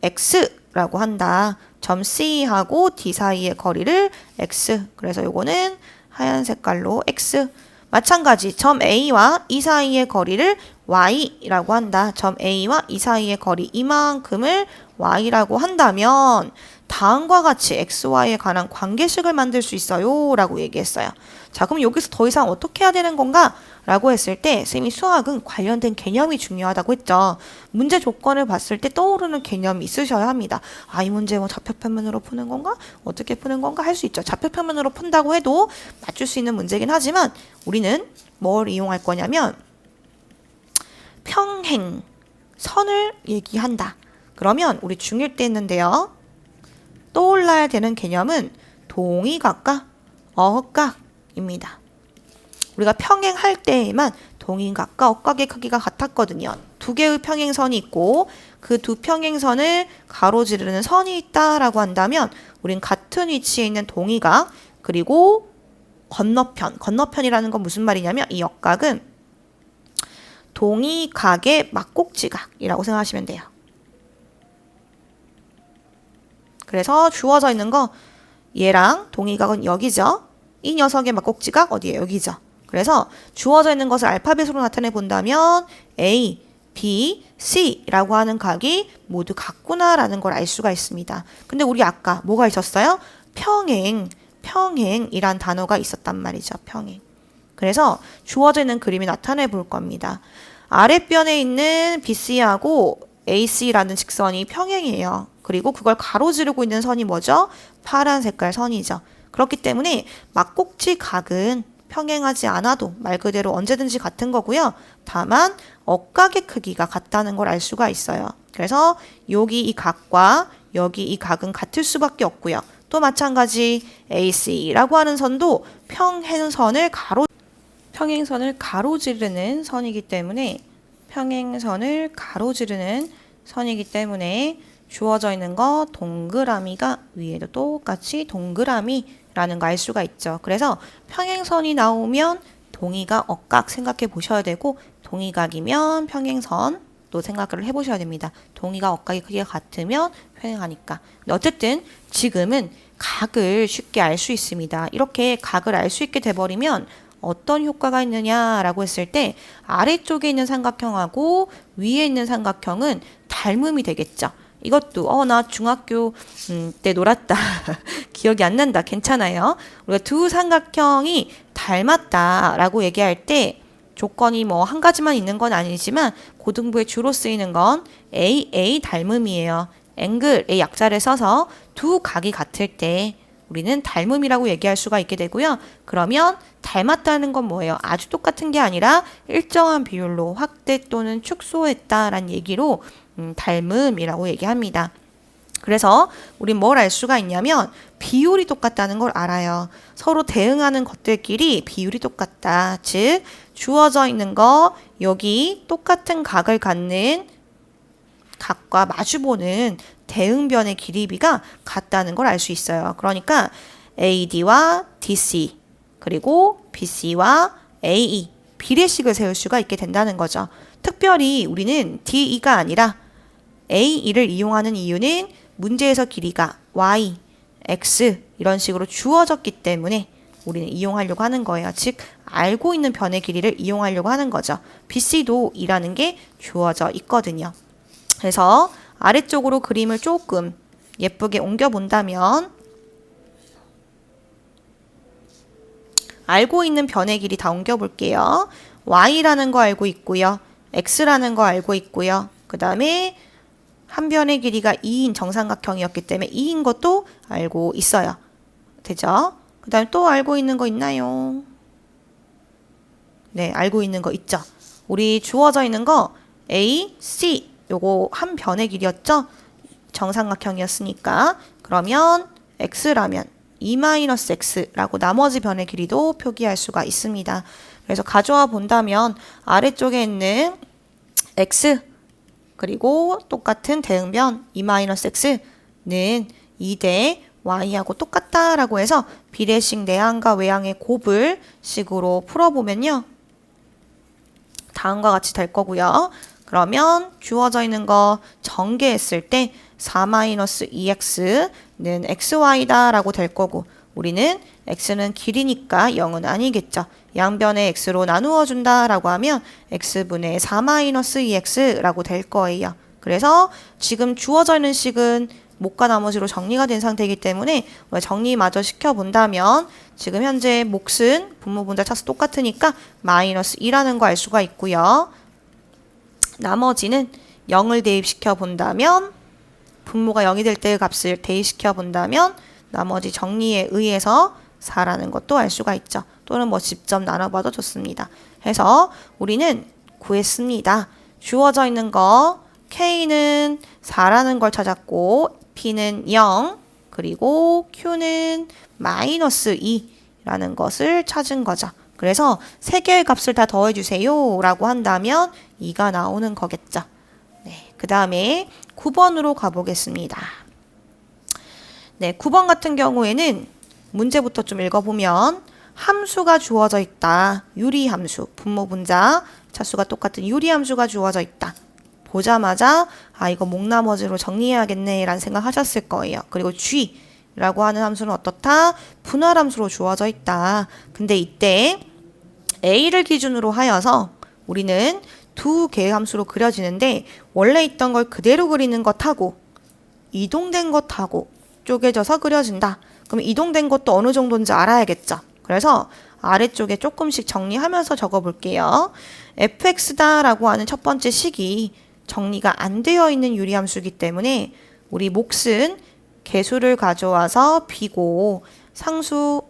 X라고 한다. 점 C하고 D 사이의 거리를 x. 그래서 요거는 하얀 색깔로 x. 마찬가지 점 A와 E 사이의 거리를 y라고 한다. 점 A와 E 사이의 거리 이만큼을 y라고 한다면 다음과 같이 xy에 관한 관계식을 만들 수 있어요 라고 얘기했어요. 자, 그럼 여기서 더 이상 어떻게 해야 되는 건가? 라고 했을 때 쌤이 수학은 관련된 개념이 중요하다고 했죠. 문제 조건을 봤을 때 떠오르는 개념이 있으셔야 합니다. 아, 이 문제 뭐 좌표평면으로 푸는 건가? 어떻게 푸는 건가? 할 수 있죠. 좌표평면으로 푼다고 해도 맞출 수 있는 문제긴 하지만 우리는 뭘 이용할 거냐면 평행선을 얘기한다. 그러면 우리 중1 때 했는데요. 떠올라야 되는 개념은 동의각과 어각입니다. 우리가 평행할 때에만 동의각과 어각의 크기가 같았거든요. 두 개의 평행선이 있고 그 두 평행선을 가로지르는 선이 있다라고 한다면 우린 같은 위치에 있는 동의각 그리고 건너편이라는 건 무슨 말이냐면 이 역각은 동의각의 막꼭지각이라고 생각하시면 돼요. 그래서 주어져 있는 거 얘랑 동의각은 여기죠. 이 녀석의 막꼭지각 어디예요? 여기죠. 그래서 주어져 있는 것을 알파벳으로 나타내 본다면 A, B, C라고 하는 각이 모두 같구나라는 걸 알 수가 있습니다. 근데 우리 아까 뭐가 있었어요? 평행이란 단어가 있었단 말이죠. 평행. 그래서 주어져 있는 그림이 나타내 볼 겁니다. 아랫변에 있는 BC하고 AC라는 직선이 평행이에요. 그리고 그걸 가로지르고 있는 선이 뭐죠? 파란 색깔 선이죠. 그렇기 때문에 막꼭지 각은 평행하지 않아도 말 그대로 언제든지 같은 거고요. 다만 억각의 크기가 같다는 걸 알 수가 있어요. 그래서 여기 이 각과 여기 이 각은 같을 수밖에 없고요. 또 마찬가지 AC라고 하는 선도 평행선을 가로지르는 선이기 때문에 주어져 있는 거 동그라미가 위에도 똑같이 동그라미라는 거 알 수가 있죠. 그래서 평행선이 나오면 동의가 억각 생각해 보셔야 되고 동의각이면 평행선도 생각을 해 보셔야 됩니다. 동의가 억각의 크기가 같으면 평행하니까. 근데 어쨌든 지금은 각을 쉽게 알 수 있습니다. 이렇게 각을 알 수 있게 돼버리면 어떤 효과가 있느냐라고 했을 때 아래쪽에 있는 삼각형하고 위에 있는 삼각형은 닮음이 되겠죠. 이것도 나 중학교 때 놀았다. 기억이 안 난다. 괜찮아요. 우리가 두 삼각형이 닮았다라고 얘기할 때 조건이 뭐 한 가지만 있는 건 아니지만 고등부에 주로 쓰이는 건 AA 닮음이에요. 앵글의 약자를 써서 두 각이 같을 때 우리는 닮음이라고 얘기할 수가 있게 되고요. 그러면 닮았다는 건 뭐예요? 아주 똑같은 게 아니라 일정한 비율로 확대 또는 축소했다라는 얘기로 닮음이라고 얘기합니다. 그래서 우린 뭘 알 수가 있냐면 비율이 똑같다는 걸 알아요. 서로 대응하는 것들끼리 비율이 똑같다. 즉 주어져 있는 거 여기 똑같은 각을 갖는 각과 마주보는 대응변의 길이비가 같다는 걸 알 수 있어요. 그러니까 AD와 DC 그리고 BC와 AE 비례식을 세울 수가 있게 된다는 거죠. 특별히 우리는 DE가 아니라 AE를 이용하는 이유는 문제에서 길이가 Y, X 이런 식으로 주어졌기 때문에 우리는 이용하려고 하는 거예요. 즉 알고 있는 변의 길이를 이용하려고 하는 거죠. BC도 E라는 게 주어져 있거든요. 그래서 아래쪽으로 그림을 조금 예쁘게 옮겨 본다면 알고 있는 변의 길이 다 옮겨 볼게요. Y라는 거 알고 있고요. X라는 거 알고 있고요. 그 다음에 한 변의 길이가 2인 정삼각형이었기 때문에 2인 것도 알고 있어요. 되죠? 그 다음에 또 알고 있는 거 있나요? 네, 알고 있는 거 있죠. 우리 주어져 있는 거 A, C 요거 한 변의 길이였죠? 정삼각형이었으니까. 그러면 X라면 E-X라고 나머지 변의 길이도 표기할 수가 있습니다. 그래서 가져와 본다면 아래쪽에 있는 X 그리고 똑같은 대응변 E-X는 2대 Y하고 똑같다라고 해서 비례식 내항과 외항의 곱을 식으로 풀어보면요. 다음과 같이 될 거고요. 그러면 주어져 있는 거 전개했을 때 4-2x는 xy다 라고 될 거고 우리는 x는 길이니까 0은 아니겠죠. 양변에 x로 나누어 준다 라고 하면 x분의 4-2x 라고 될 거예요. 그래서 지금 주어져 있는 식은 목과 나머지로 정리가 된 상태이기 때문에 정리마저 시켜본다면 지금 현재 몫은 분모분자 차수 똑같으니까 -2라는 거 알 수가 있고요. 나머지는 0을 대입시켜 본다면 분모가 0이 될 때의 값을 대입시켜 본다면 나머지 정리에 의해서 4라는 것도 알 수가 있죠. 또는 뭐 직접 나눠봐도 좋습니다. 해서 우리는 구했습니다. 주어져 있는 거 K는 4라는 걸 찾았고 P는 0 그리고 Q는 -2라는 것을 찾은 거죠. 그래서 세 개의 값을 다 더해주세요 라고 한다면 2가 나오는 거겠죠. 네, 그 다음에 9번으로 가보겠습니다. 네, 9번 같은 경우에는 문제부터 좀 읽어보면 함수가 주어져 있다. 유리함수, 분모분자, 차수가 똑같은 유리함수가 주어져 있다. 보자마자 이거 목나머지로 정리해야겠네 라는 생각 하셨을 거예요. 그리고 g라고 하는 함수는 어떻다? 분할함수로 주어져 있다. 근데 이때 a를 기준으로 하여서 우리는 두 개의 함수로 그려지는데 원래 있던 걸 그대로 그리는 것하고 이동된 것하고 쪼개져서 그려진다. 그럼 이동된 것도 어느 정도인지 알아야겠죠. 그래서 아래쪽에 조금씩 정리하면서 적어볼게요. fx다라고 하는 첫 번째 식이 정리가 안 되어 있는 유리함수이기 때문에 우리 몫은 개수를 가져와서 b고 상수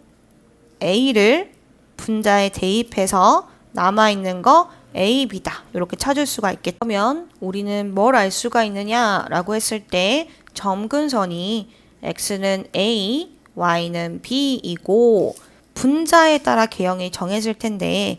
a를 분자에 대입해서 남아있는 거 a, b다. 이렇게 찾을 수가 있겠죠. 그러면 우리는 뭘 알 수가 있느냐라고 했을 때 점근선이 x는 a, y는 b이고 분자에 따라 개형이 정해질 텐데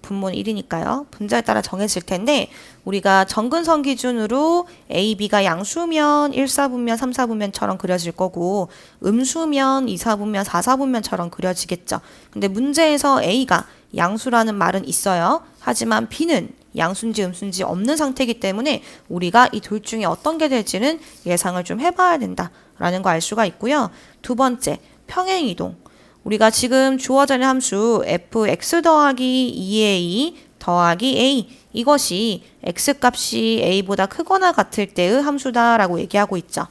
분모는 1이니까요. 분자에 따라 정해질 텐데 우리가 점근선 기준으로 A, B가 양수면 1, 4분면, 3, 4분면처럼 그려질 거고 음수면 2, 4분면, 4, 4분면처럼 그려지겠죠. 근데 문제에서 A가 양수라는 말은 있어요. 하지만 B는 양수인지 음수인지 없는 상태이기 때문에 우리가 이 둘 중에 어떤 게 될지는 예상을 좀 해봐야 된다라는 거 알 수가 있고요. 두 번째, 평행이동. 우리가 지금 주어져 있는 함수 fx 더하기 2a 더하기 a 이것이 x값이 a보다 크거나 같을 때의 함수다라고 얘기하고 있죠.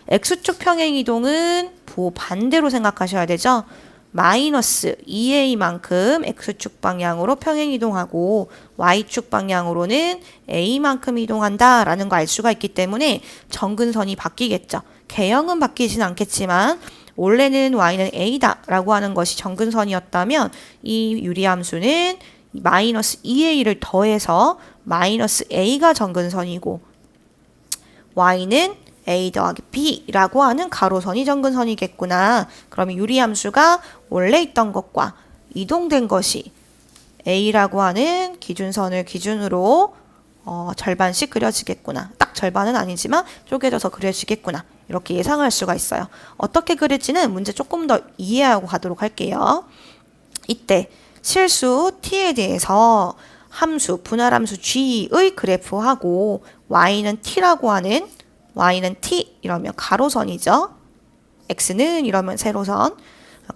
x축 평행이동은 반대로 생각하셔야 되죠. 마이너스 2a만큼 x축 방향으로 평행이동하고 y축 방향으로는 a만큼 이동한다라는 거 알 수가 있기 때문에 점근선이 바뀌겠죠. 개형은 바뀌진 않겠지만 원래는 y는 a다 라고 하는 것이 점근선이었다면 이 유리함수는 마이너스 2a를 더해서 마이너스 a가 점근선이고 y는 a 더하기 b라고 하는 가로선이 점근선이겠구나. 그러면 유리함수가 원래 있던 것과 이동된 것이 a라고 하는 기준선을 기준으로 절반씩 그려지겠구나. 딱 절반은 아니지만 쪼개져서 그려지겠구나. 이렇게 예상할 수가 있어요. 어떻게 그릴지는 문제 조금 더 이해하고 가도록 할게요. 이때 실수 t에 대해서 함수, 분할함수 g의 그래프하고 y는 t라고 하는 y는 t 이러면 가로선이죠. x는 이러면 세로선.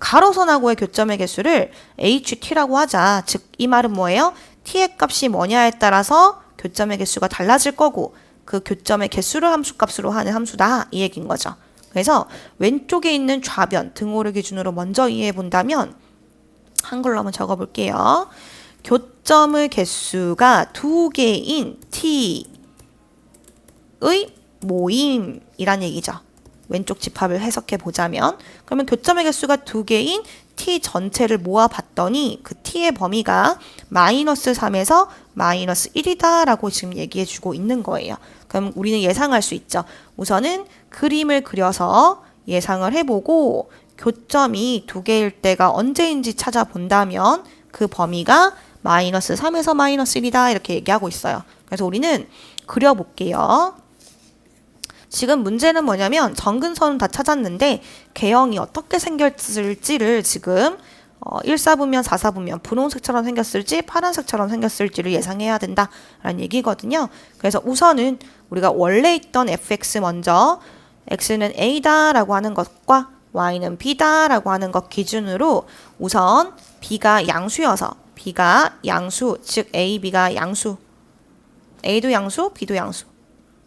가로선하고의 교점의 개수를 ht라고 하자. 즉 이 말은 뭐예요? t의 값이 뭐냐에 따라서 교점의 개수가 달라질 거고 그 교점의 개수를 함수값으로 하는 함수다 이 얘기인 거죠. 그래서 왼쪽에 있는 좌변 등호를 기준으로 먼저 이해해 본다면 한글로 한번 적어볼게요. 교점의 개수가 두 개인 t의 모임이란 얘기죠. 왼쪽 집합을 해석해 보자면 그러면 교점의 개수가 두 개인 t 전체를 모아봤더니 그 t의 범위가 마이너스 3에서 마이너스 1이다 라고 지금 얘기해 주고 있는 거예요. 그럼 우리는 예상할 수 있죠. 우선은 그림을 그려서 예상을 해보고 교점이 두 개일 때가 언제인지 찾아본다면 그 범위가 마이너스 3에서 마이너스 1이다 이렇게 얘기하고 있어요. 그래서 우리는 그려볼게요. 지금 문제는 뭐냐면 점근선은 다 찾았는데 개형이 어떻게 생겼을지를 지금 1사분면, 4사분면 분홍색처럼 생겼을지 파란색처럼 생겼을지를 예상해야 된다라는 얘기거든요. 그래서 우선은 우리가 원래 있던 fx 먼저 x는 a다라고 하는 것과 y는 b다라고 하는 것 기준으로 우선 b가 양수여서 b가 양수, 즉 a, b가 양수, a도 양수, b도 양수.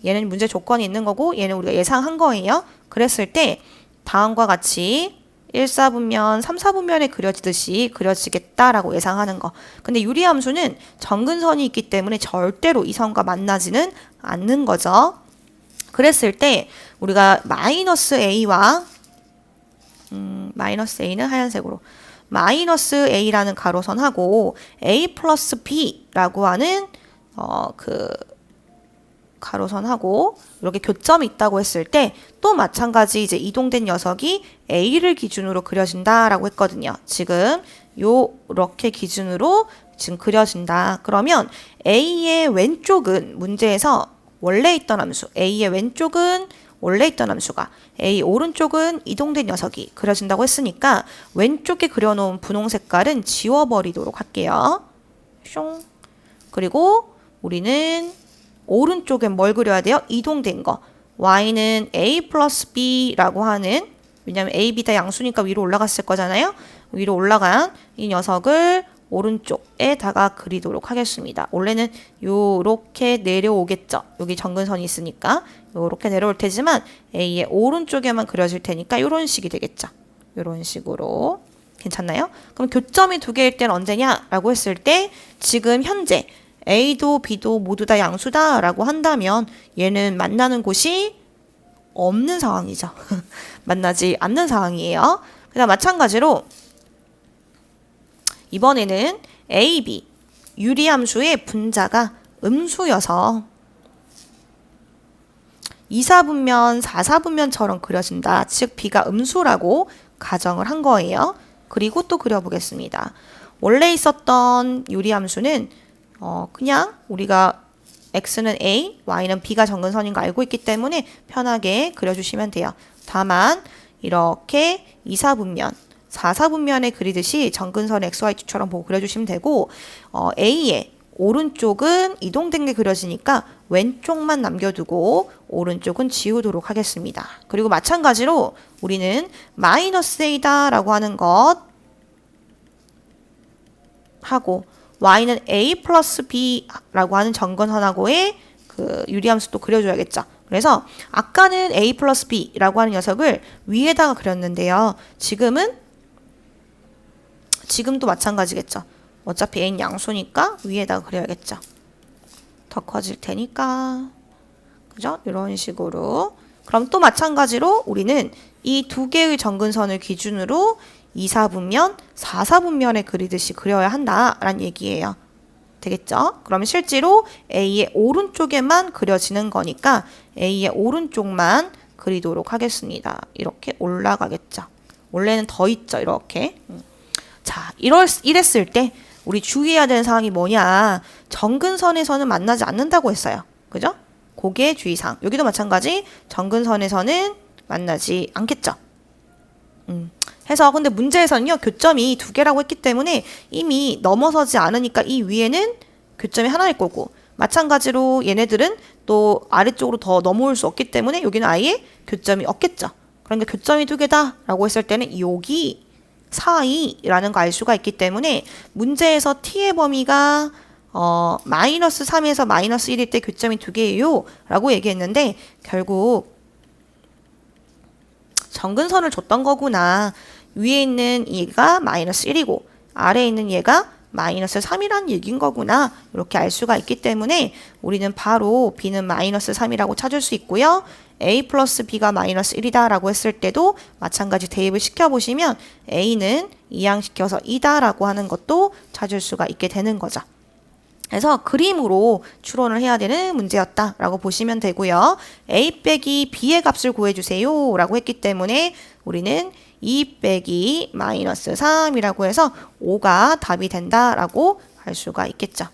얘는 문제 조건이 있는 거고 얘는 우리가 예상한 거예요. 그랬을 때 다음과 같이 1사분면, 3사분면에 그려지듯이 그려지겠다라고 예상하는 거. 근데 유리함수는 정근선이 있기 때문에 절대로 이 선과 만나지는 않는 거죠. 그랬을 때 우리가 마이너스 a와 마이너스 a는 하얀색으로 마이너스 a라는 가로선하고 a 플러스 b라고 하는 그 가로선하고 이렇게 교점이 있다고 했을 때 또 마찬가지 이제 이동된 녀석이 A를 기준으로 그려진다라고 했거든요. 지금 요렇게 기준으로 지금 그려진다. 그러면 A의 왼쪽은 문제에서 원래 있던 함수, A의 왼쪽은 원래 있던 함수가 A 오른쪽은 이동된 녀석이 그려진다고 했으니까 왼쪽에 그려놓은 분홍 색깔은 지워버리도록 할게요. 숑. 그리고 우리는 오른쪽엔 뭘 그려야 돼요? 이동된 거. y는 a 플러스 b라고 하는, 왜냐면 a, b 다 양수니까 위로 올라갔을 거잖아요. 위로 올라간 이 녀석을 오른쪽에다가 그리도록 하겠습니다. 원래는 요렇게 내려오겠죠. 여기 정근선이 있으니까 요렇게 내려올 테지만 a의 오른쪽에만 그려질 테니까 요런 식이 되겠죠. 요런 식으로. 괜찮나요? 그럼 교점이 두 개일 때는 언제냐라고 했을 때 지금 현재 A도 B도 모두 다 양수다 라고 한다면 얘는 만나는 곳이 없는 상황이죠. 만나지 않는 상황이에요. 그다음 마찬가지로 이번에는 A, B 유리함수의 분자가 음수여서 2사분면, 4사분면처럼 그려진다. 즉 B가 음수라고 가정을 한 거예요. 그리고 또 그려보겠습니다. 원래 있었던 유리함수는 그냥 우리가 x는 a, y는 b가 정근선인 거 알고 있기 때문에 편하게 그려주시면 돼요. 다만 이렇게 2사분면, 4사분면에 그리듯이 정근선 xy축처럼 보고 그려주시면 되고 a의 오른쪽은 이동된 게 그려지니까 왼쪽만 남겨두고 오른쪽은 지우도록 하겠습니다. 그리고 마찬가지로 우리는 마이너스 a다 라고 하는 것 하고 y는 a 플러스 b라고 하는 정근선하고의 그 유리함수도 그려줘야겠죠. 그래서 아까는 a 플러스 b라고 하는 녀석을 위에다가 그렸는데요. 지금도 마찬가지겠죠. 어차피 a는 양수니까 위에다가 그려야겠죠. 더 커질 테니까. 그죠? 이런 식으로. 그럼 또 마찬가지로 우리는 이 두 개의 정근선을 기준으로 2사분면, 4사분면에 그리듯이 그려야 한다라는 얘기예요. 되겠죠? 그러면 실제로 A의 오른쪽에만 그려지는 거니까 A의 오른쪽만 그리도록 하겠습니다. 이렇게 올라가겠죠. 원래는 더 있죠. 이렇게. 자, 이랬을 때 우리 주의해야 되는 사항이 뭐냐. 정근선에서는 만나지 않는다고 했어요. 그죠? 그게 주의사항. 여기도 마찬가지 정근선에서는 만나지 않겠죠. 해서 근데 문제에서는요 교점이 두 개라고 했기 때문에 이미 넘어서지 않으니까 이 위에는 교점이 하나일 거고 마찬가지로 얘네들은 또 아래쪽으로 더 넘어올 수 없기 때문에 여기는 아예 교점이 없겠죠. 그러니까 교점이 두 개다 라고 했을 때는 여기 사이라는 거 알 수가 있기 때문에 문제에서 t의 범위가 마이너스 3에서 마이너스 1일 때 교점이 두 개예요 라고 얘기했는데 결국 정근선을 줬던 거구나. 위에 있는 얘가 마이너스 1이고 아래에 있는 얘가 마이너스 3이라는 얘기인 거구나. 이렇게 알 수가 있기 때문에 우리는 바로 b는 마이너스 3이라고 찾을 수 있고요. a 플러스 b가 마이너스 1이다 라고 했을 때도 마찬가지 대입을 시켜보시면 a는 이항시켜서 2다 라고 하는 것도 찾을 수가 있게 되는 거죠. 그래서 그림으로 추론을 해야 되는 문제였다라고 보시면 되고요. a 빼기 b의 값을 구해주세요 라고 했기 때문에 우리는 2 빼기 마이너스 3이라고 해서 5가 답이 된다라고 할 수가 있겠죠.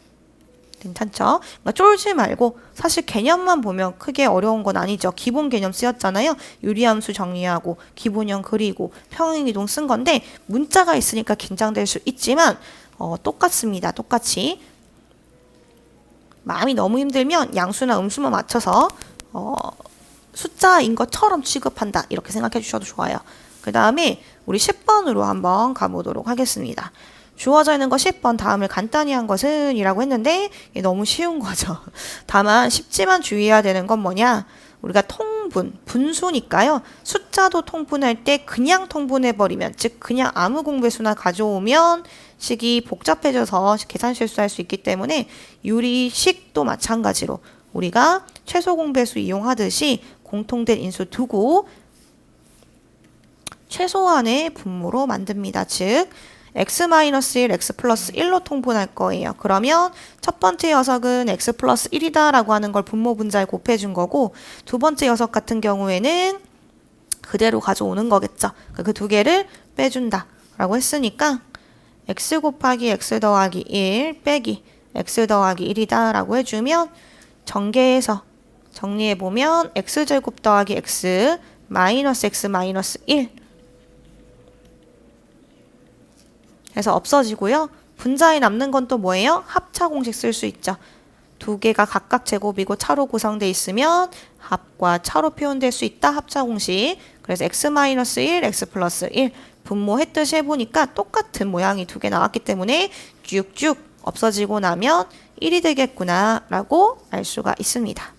괜찮죠? 그러니까 쫄지 말고 사실 개념만 보면 크게 어려운 건 아니죠. 기본 개념 쓰였잖아요. 유리함수 정리하고 기본형 그리고 평행이동 쓴 건데 문자가 있으니까 긴장될 수 있지만 똑같습니다. 똑같이. 마음이 너무 힘들면 양수나 음수만 맞춰서 숫자인 것처럼 취급한다. 이렇게 생각해 주셔도 좋아요. 그 다음에 우리 10번으로 한번 가보도록 하겠습니다. 주어져 있는 거 10번 다음을 간단히 한 것은 이라고 했는데 이게 너무 쉬운 거죠. 다만 쉽지만 주의해야 되는 건 뭐냐? 우리가 통분, 분수니까요. 숫자도 통분할 때 그냥 통분해버리면 즉 그냥 아무 공배수나 가져오면 식이 복잡해져서 계산 실수할 수 있기 때문에 유리식도 마찬가지로 우리가 최소 공배수 이용하듯이 공통된 인수 두고 최소한의 분모로 만듭니다. 즉 x-1, x 플러스 1로 통분할 거예요. 그러면 첫 번째 녀석은 x 플러스 1이다 라고 하는 걸 분모 분자에 곱해준 거고 두 번째 녀석 같은 경우에는 그대로 가져오는 거겠죠. 그 두 개를 빼준다 라고 했으니까 x 곱하기 x 더하기 1 빼기 x 더하기 1이다 라고 해주면 전개해서 정리해보면 x제곱 더하기 x 마이너스 x 마이너스 1 해서 없어지고요. 분자에 남는 건 또 뭐예요? 합차 공식 쓸 수 있죠. 두 개가 각각 제곱이고 차로 구성되어 있으면 합과 차로 표현될 수 있다. 합차 공식. 그래서 x-1, x 플러스 1 분모했듯이 해보니까 똑같은 모양이 두 개 나왔기 때문에 쭉쭉 없어지고 나면 1이 되겠구나 라고 알 수가 있습니다.